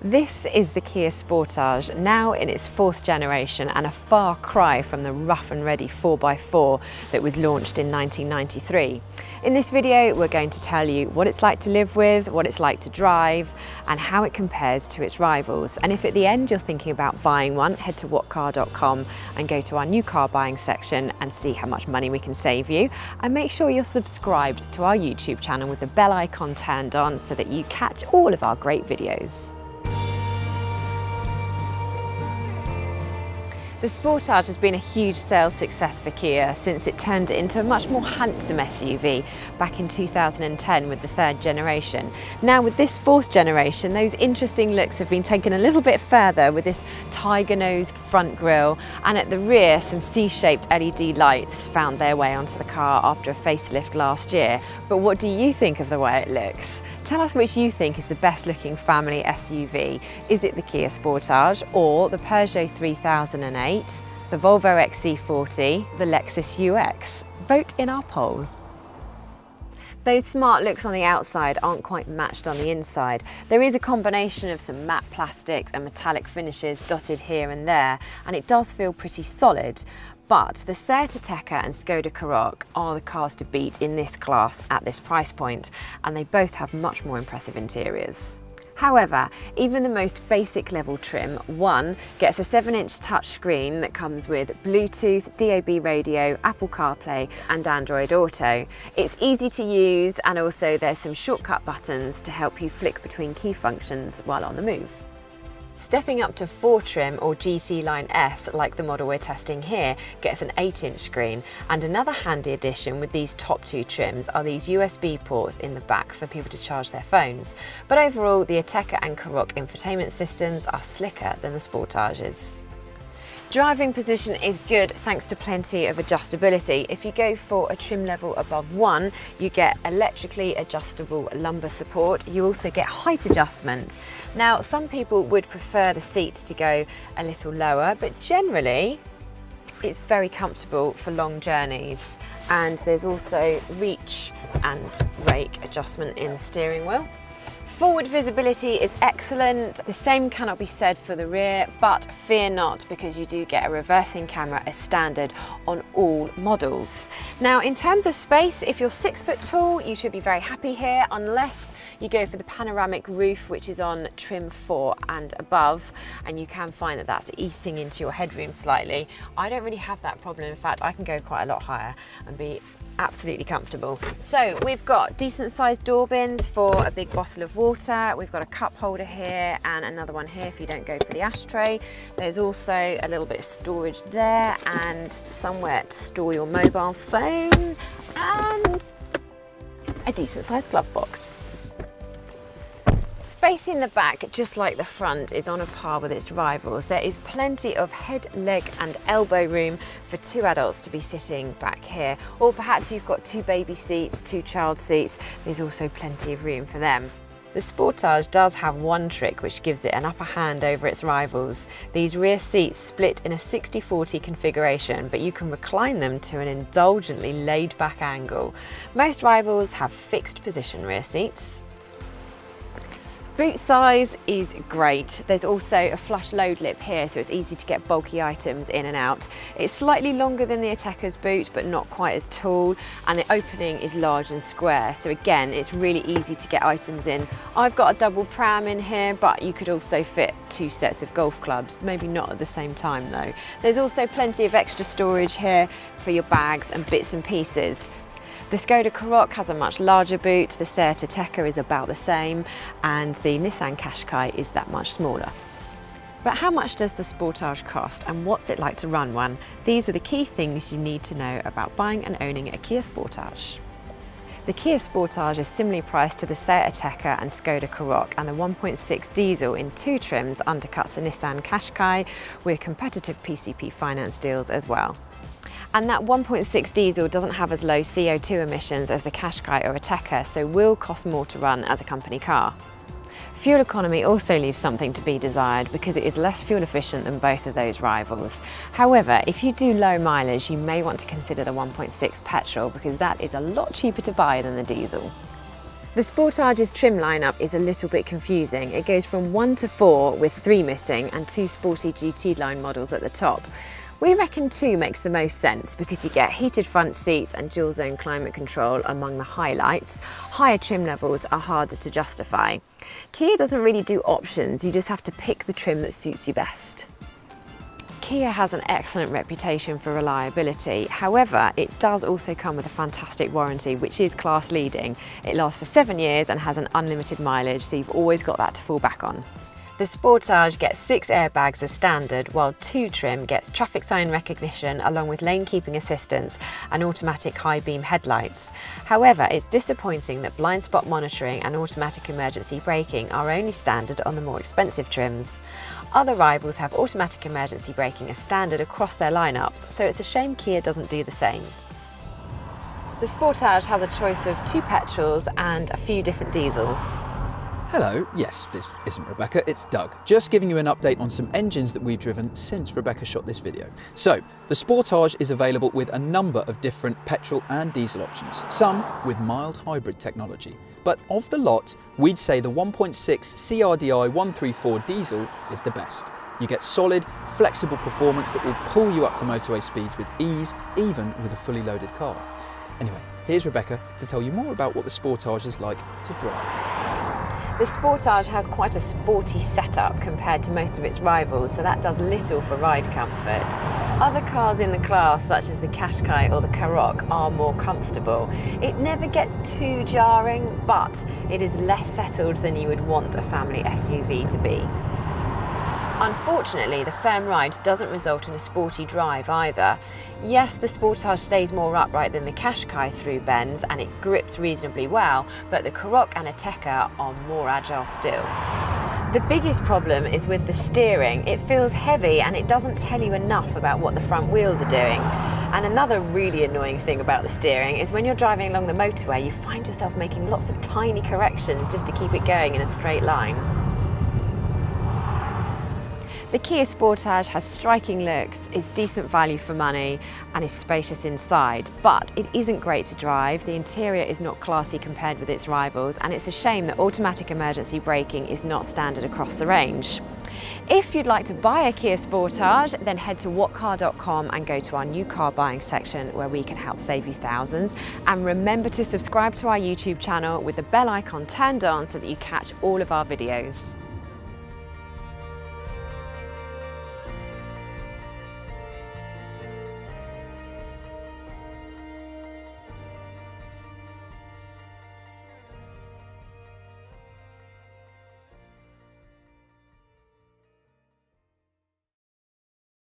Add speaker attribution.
Speaker 1: This is the Kia Sportage, now in its fourth generation and a far cry from the rough and ready 4x4 that was launched in 1993. In this video, we're going to tell you what it's like to live with, what it's like to drive, and how it compares to its rivals. And if at the end you're thinking about buying one, head to whatcar.com and go to our new car buying section and see how much money we can save you. And make sure you're subscribed to our YouTube channel with the bell icon turned on so that you catch all of our great videos. The Sportage has been a huge sales success for Kia since it turned it into a much more handsome SUV back in 2010 with the third generation. Now with this fourth generation, those interesting looks have been taken a little bit further with this tiger-nosed front grille, and at the rear some C-shaped LED lights found their way onto the car after a facelift last year. But what do you think of the way it looks? Tell us which you think is the best looking family SUV. Is it the Kia Sportage or the Peugeot 3008, the Volvo XC40, the Lexus UX? Vote in our poll. Those smart looks on the outside aren't quite matched on the inside. There is a combination of some matte plastics and metallic finishes dotted here and there, and it does feel pretty solid. But the Seat Ateca and Skoda Karoq are the cars to beat in this class at this price point, and they both have much more impressive interiors. However, even the most basic level trim, One, gets a 7-inch touchscreen that comes with Bluetooth, DAB radio, Apple CarPlay and Android Auto. It's easy to use, and also there's some shortcut buttons to help you flick between key functions while on the move. Stepping up to 4 trim or GT Line S, like the model we're testing here, gets an 8-inch screen, and another handy addition with these top 2 trims are these USB ports in the back for people to charge their phones. But overall, the Ateca and Karoq infotainment systems are slicker than the Sportages. Driving position is good thanks to plenty of adjustability. If you go for a trim level above 1, you get electrically adjustable lumbar support. You also get height adjustment. Now, some people would prefer the seat to go a little lower, but generally it's very comfortable for long journeys. And there's also reach and rake adjustment in the steering wheel. Forward visibility is excellent. The same cannot be said for the rear, but fear not, because you do get a reversing camera as standard on all models. Now, in terms of space, if you're 6 foot tall, you should be very happy here, unless you go for the panoramic roof, which is on trim 4 and above, and you can find that that's eating into your headroom slightly. I don't really have that problem. In fact, I can go quite a lot higher and be absolutely comfortable. So we've got decent sized door bins for a big bottle of water. We've got a cup holder here and another one here if you don't go for the ashtray. There's also a little bit of storage there and somewhere to store your mobile phone and a decent sized glove box. Space in the back, just like the front, is on a par with its rivals. There is plenty of head, leg and elbow room for 2 adults to be sitting back here. Or perhaps you've got 2 baby seats, 2 child seats. There's also plenty of room for them. The Sportage does have one trick which gives it an upper hand over its rivals. These rear seats split in a 60-40 configuration, but you can recline them to an indulgently laid-back angle. Most rivals have fixed position rear seats. Boot size is great. There's also a flush load lip here, so it's easy to get bulky items in and out. It's slightly longer than the Ateca's boot, but not quite as tall, and the opening is large and square, so again, it's really easy to get items in. I've got a double pram in here, but you could also fit 2 sets of golf clubs, maybe not at the same time though. There's also plenty of extra storage here for your bags and bits and pieces. The Skoda Karoq has a much larger boot, the Seat Ateca is about the same, and the Nissan Qashqai is that much smaller. But how much does the Sportage cost, and what's it like to run one? These are the key things you need to know about buying and owning a Kia Sportage. The Kia Sportage is similarly priced to the Seat Ateca and Skoda Karoq, and the 1.6 diesel in 2 trims undercuts the Nissan Qashqai with competitive PCP finance deals as well. And that 1.6 diesel doesn't have as low CO2 emissions as the Qashqai or Ateca, so will cost more to run as a company car. Fuel economy also leaves something to be desired because it is less fuel efficient than both of those rivals. However, if you do low mileage, you may want to consider the 1.6 petrol because that is a lot cheaper to buy than the diesel. The Sportage's trim lineup is a little bit confusing. It goes from 1 to 4 with 3 missing and 2 sporty GT line models at the top. We reckon 2 makes the most sense because you get heated front seats and dual zone climate control among the highlights. Higher trim levels are harder to justify. Kia doesn't really do options, you just have to pick the trim that suits you best. Kia has an excellent reputation for reliability. However, it does also come with a fantastic warranty, which is class leading. It lasts for 7 years and has an unlimited mileage, so you've always got that to fall back on. The Sportage gets 6 airbags as standard, while 2 trim gets traffic sign recognition along with lane keeping assistance and automatic high beam headlights. However, it's disappointing that blind spot monitoring and automatic emergency braking are only standard on the more expensive trims. Other rivals have automatic emergency braking as standard across their lineups, so it's a shame Kia doesn't do the same. The Sportage has a choice of 2 petrols and a few different diesels.
Speaker 2: Hello, yes, this isn't Rebecca, it's Doug. Just giving you an update on some engines that we've driven since Rebecca shot this video. So, the Sportage is available with a number of different petrol and diesel options, some with mild hybrid technology. But of the lot, we'd say the 1.6 CRDI 134 diesel is the best. You get solid, flexible performance that will pull you up to motorway speeds with ease, even with a fully loaded car. Anyway, here's Rebecca to tell you more about what the Sportage is like to drive.
Speaker 1: The Sportage has quite a sporty setup compared to most of its rivals, so that does little for ride comfort. Other cars in the class, such as the Qashqai or the Karoq, are more comfortable. It never gets too jarring, but it is less settled than you would want a family SUV to be. Unfortunately, the firm ride doesn't result in a sporty drive either. Yes, the Sportage stays more upright than the Qashqai through bends and it grips reasonably well, but the Karoq and Ateca are more agile still. The biggest problem is with the steering. It feels heavy and it doesn't tell you enough about what the front wheels are doing. And another really annoying thing about the steering is when you're driving along the motorway, you find yourself making lots of tiny corrections just to keep it going in a straight line. The Kia Sportage has striking looks, is decent value for money and is spacious inside, but it isn't great to drive. The interior is not classy compared with its rivals, and it's a shame that automatic emergency braking is not standard across the range. If you'd like to buy a Kia Sportage, then head to whatcar.com and go to our new car buying section where we can help save you thousands. And remember to subscribe to our YouTube channel with the bell icon turned on so that you catch all of our videos.